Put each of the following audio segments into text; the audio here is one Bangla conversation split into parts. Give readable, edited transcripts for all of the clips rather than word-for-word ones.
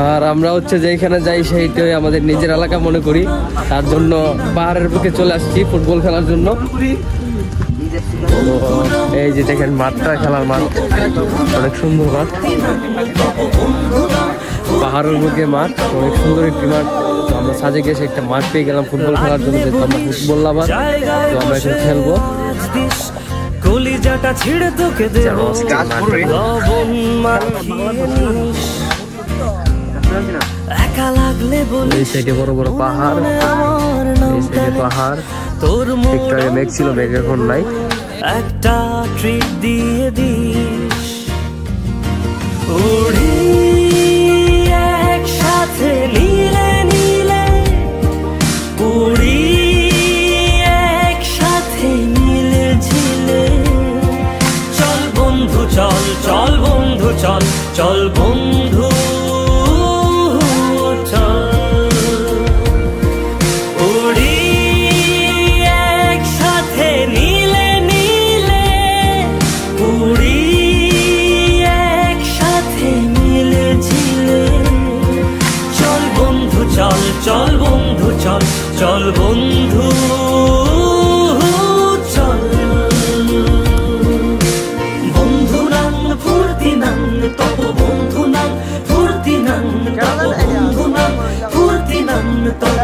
আর আমরা হচ্ছে যেখানে যাই সেইটাই আমাদের নিজের এলাকা মনে করি, তার জন্য পাহাড়ের বুকে চলে আসছি ফুটবল খেলার জন্য। এই যে দেখেন মাঠটা, খেলার মাঠ অনেক সুন্দর মাঠ, পাহাড়ের বুকে মাঠ, অনেক সুন্দর একটি মাঠ। তো আমরা সাজে গেছে একটা মাঠ পেয়ে গেলাম ফুটবল খেলার জন্য, যেহেতু আমরা ফুটবল লাভার, তো আমরা এখানে খেলবো। কলিজাটা ছিঁড়ে তোকে দেব, একা লাগলে বলি। এই সাইডে বড় বড় পাহাড়, এই সাইডে পাহাড়, তোর একটু আগে মেঘ ছিল, মেঘ এখন নাই। একটা ট্রিট দিয়ে দিস, উড়ি একসাথে নীলে নীলে, উড়ি একসাথে নীলে ঝিলে। চল বন্ধু চল, চল বন্ধু চল, চল বন্ধু চল, উড়ি একসাথে নীলে নীলে, উড়ি একসাথে নীলে ঝিলে। চল বন্ধু চল, চল বন্ধু চল, চল বন্ধু চল। বন্ধু নাম ফুর্তি নাম তব, বন্ধু নাম ফুর্তি নাম তব, বন্ধু নাম ফুর্তি নাম তব,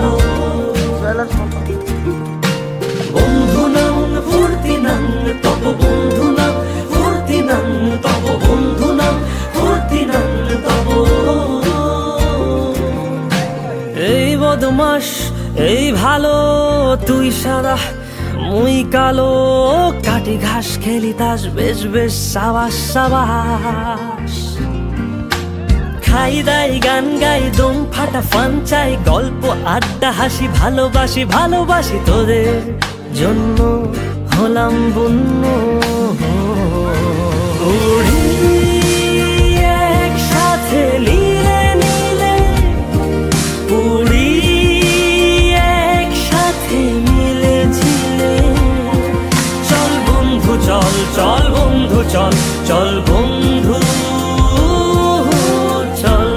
বন্ধু নাম ফুর্তি নাম তব, বন্ধু নাম ফুর্তি নাম তব, বন্ধু নাম ফুর্তি নাম তব। এই বদমাস এই ভালো, তুই সাদা মুই কালো, কাটি ঘাস খেলি তাস, বেশ বেশ সাবাস সাবাস। খাই দাই গান গাই দম ফাটা ফান চাই, গল্প আড্ডা হাসি ভালোবাসি ভালোবাসি, তোদের জন্য হলাম বন্য। উড়ি একসাথে নীলে নীলে, উড়ি একসাথে মিলে ঝিলে। চল বন্ধু চল, চল বন্ধু চল, চল বন্ধু চল।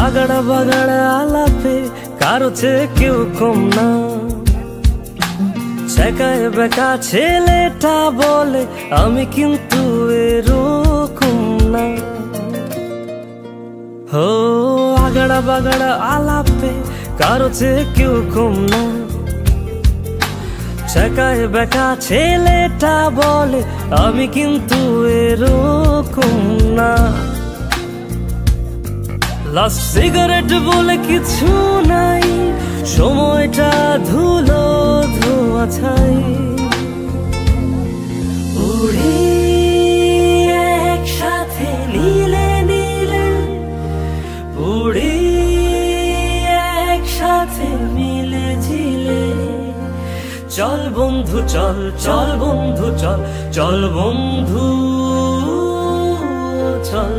আগাড়া বাগাড়া আলাপে কারো চেয়ে কেউ কম না, ছেকায় বেকা ছেলেটা বলে আমি কিন্তু এরকম না। হো আগাড়া বাগাড়া আলাপে কারো চেয়ে কেউ কম না, ছেকায় বেকা ছেলেটা বলে আমি কিন্তু এরকম না। লাস্ট সিগারেট বলে কিছু নাই, সময়টা ধুলো ধোয়া ছাই। উড়ি একসাথে নীলে নীলে, উড়ি একসাথে মিলে ঝিলে। চল বন্ধু চল, চল বন্ধু চল, চল বন্ধু চল।